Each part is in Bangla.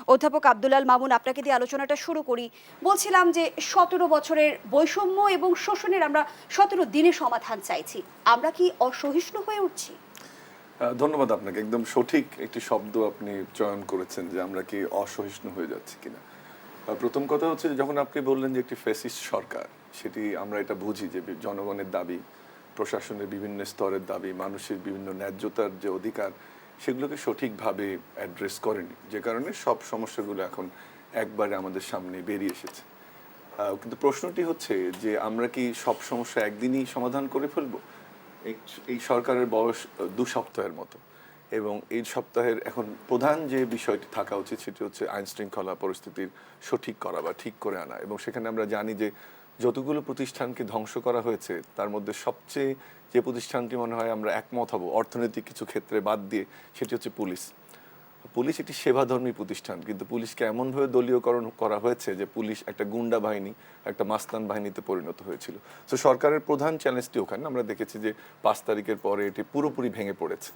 অধ্যাপক আব্দুল আল মামুন, আপনাকে দিয়ে আলোচনাটা শুরু করি। বলছিলাম যে ১৭ বছরের বৈষম্য এবং শোষণের আমরা ১৭ দিনে সমাধান চাইছি, আমরা কি অসহিষ্ণু হয়ে উঠছি? ধন্যবাদ আপনাকে। একদম সঠিক একটি শব্দ আপনি চয়ন করেছেন যে আমরা কি অসহিষ্ণু হয়ে যাচ্ছি কিনা। প্রথম কথা হচ্ছে যে যখন আপনি বললেন যে একটি ফ্যাসিস্ট সরকার, সেটি আমরা এটা বুঝি যে জনগণের দাবি, প্রশাসনের বিভিন্ন স্তরের দাবি, মানুষের বিভিন্ন ন্যায্যতার যে অধিকার, সেগুলোকে সঠিকভাবে অ্যাড্রেস করেনি, যে কারণে সব সমস্যাগুলো এখন একবারে আমাদের সামনে বেরিয়ে এসেছে। কিন্তু প্রশ্নটি হচ্ছে যে আমরা কি সব সমস্যা একদিনই সমাধান করে ফেলবো? এই সরকারের বয়স ২ সপ্তাহের মতো, এবং এই সপ্তাহের এখন প্রধান যে বিষয়টি থাকা উচিত সেটি হচ্ছে আইন শৃঙ্খলা পরিস্থিতির সঠিক করা বা ঠিক করে আনা। এবং সেখানে আমরা জানি যে যতগুলো প্রতিষ্ঠানকে ধ্বংস করা হয়েছে তার মধ্যে সবচেয়ে যে প্রতিষ্ঠানটি মনে হয় আমরা একমত হব অর্থনৈতিক কিছু ক্ষেত্রে বাদ দিয়ে, সেটি হচ্ছে পুলিশ। পুলিশ একটি সেবাধর্মী প্রতিষ্ঠান, কিন্তু পুলিশকে এমনভাবে দলীয়করণ করা হয়েছে যে পুলিশ একটা গুন্ডা বাহিনী, একটা মাস্তান বাহিনীতে পরিণত হয়েছিল। তো সরকারের প্রধান চ্যালেঞ্জটি ওখানে আমরা দেখেছি যে ৫ তারিখের পরে এটি পুরোপুরি ভেঙে পড়েছে।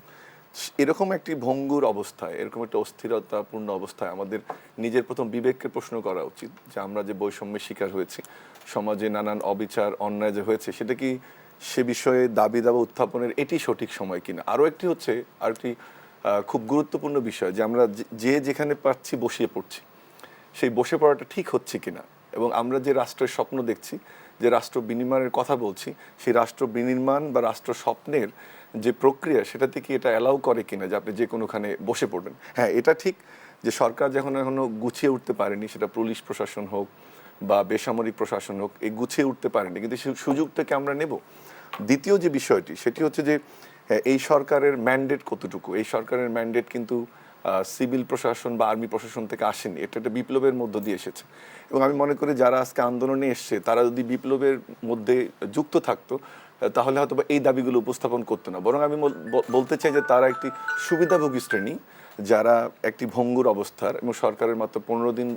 এরকম একটি ভঙ্গুর অবস্থায়, এরকম একটা অস্থিরতাপূর্ণ অবস্থায় আমাদের নিজের প্রথম বিবেককে প্রশ্ন করা উচিত যে আমরা যে বৈষম্যের শিকার হয়েছি, সমাজে নানান অবিচার অন্যায় যে হয়েছে, সেটা কি সে বিষয়ে দাবি দাবা উত্থাপনের এটি সঠিক সময় কিনা। আরও একটি হচ্ছে, আরেকটি খুব গুরুত্বপূর্ণ বিষয় যে আমরা যে যেখানে পাচ্ছি বসিয়ে পড়ছি, সেই বসে পড়াটা ঠিক হচ্ছে কিনা। এবং আমরা যে রাষ্ট্রের স্বপ্ন দেখছি, যে রাষ্ট্র বিনির্মাণের কথা বলছি, সেই রাষ্ট্র বিনির্মাণ বা রাষ্ট্র স্বপ্নের যে প্রক্রিয়া, সেটাতে কি এটা অ্যালাউ করে কিনা যে আপনি যে কোনোখানে বসে পড়বেন। হ্যাঁ, এটা ঠিক যে সরকার যখন এখনো গুছিয়ে উঠতে পারেনি, সেটা পুলিশ প্রশাসন হোক বা বেসামরিক প্রশাসন হোক, এই গুছিয়ে উঠতে পারেনি, কিন্তু সেই সুযোগটাকে আমরা নেব। দ্বিতীয় যে বিষয়টি সেটি হচ্ছে যে এই সরকারের ম্যান্ডেট কতটুকু। এই সরকারের ম্যান্ডেট কিন্তু সিভিল প্রশাসন বা আর্মি প্রশাসন থেকে আসেনি, এটা একটা বিপ্লবের মধ্য দিয়ে এসেছে। এবং আমি মনে করি যারা আজকে আন্দোলনে এসছে তারা যদি বিপ্লবের মধ্যে যুক্ত থাকতো, তাহলে হয়তো এই দাবিগুলো উপস্থাপন করতো না। বরং আমি বলতে চাই যে তারা একটি সুবিধাভোগী শ্রেণী, যারা একটি ভঙ্গুর অবস্থার, এবং সরকারের মাত্র ১৫ দিন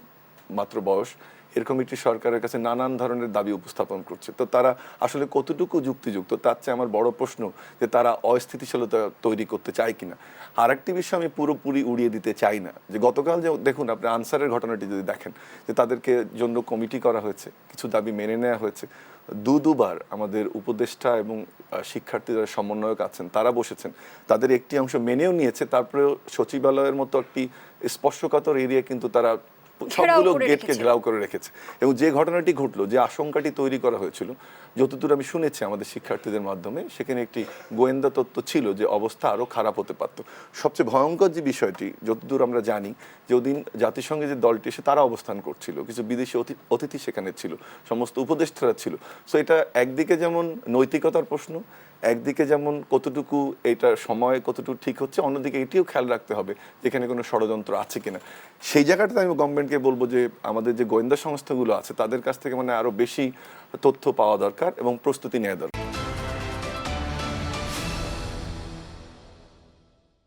মাত্র বয়স, এরকম একটি সরকারের কাছে নানান ধরনের দাবি উপস্থাপন করছে। তো তারা আসলে কতটুকু যুক্তিযুক্ত, তার চেয়ে আমার বড় প্রশ্ন যে তারা অস্থিতিশীলতা তৈরি করতে চায় কিনা। আর একটি বিষয় আমি পুরোপুরি উড়িয়ে দিতে চাই না, যে গতকাল যে দেখুন আপনি আনসারের ঘটনাটি যদি দেখেন, যে তাদেরকে জন্য কমিটি করা হয়েছে, কিছু দাবি মেনে নেওয়া হয়েছে। দুবার আমাদের উপদেষ্টা এবং শিক্ষার্থীদের সমন্বয়ক আছেন, তারা বসেছেন, তাদের একটি অংশ মেনেও নিয়েছে, তারপরেও সচিবালয়ের মতো একটি স্পর্শকাতর এরিয়া কিন্তু তারা সবগুলো গেটকে ঘেরাও করে রেখেছে। এবং যে ঘটনাটি ঘটলো, যে আশঙ্কাটি তৈরি করা হয়েছিল, যতদূর আমি শুনেছি আমাদের শিক্ষার্থীদের মাধ্যমে, সেখানে একটি গোয়েন্দা তথ্য ছিল যে অবস্থা আরও খারাপ হতে পারত। সবচেয়ে ভয়ঙ্কর যে বিষয়টি, যতদূর আমরা জানি, যে ওদিন জাতিসংঘে যে দলটি এসে তারা অবস্থান করছিল, কিছু বিদেশি অতিথি সেখানে ছিল, সমস্ত উপদেষ্টারা ছিল। সো এটা একদিকে যেমন নৈতিকতার প্রশ্ন, একদিকে যেমন কতটুকু এইটার সময় কতটুকু ঠিক হচ্ছে, অন্যদিকে এটিও খেয়াল রাখতে হবে যেখানে কোনো ষড়যন্ত্র আছে কিনা। সেই জায়গাটাতে আমি গভর্নমেন্টকে বলবো যে আমাদের যে গোয়েন্দা সংস্থাগুলো আছে তাদের কাছ থেকে আরো বেশি তথ্য পাওয়া দরকার এবং প্রস্তুতি নেওয়া দরকার।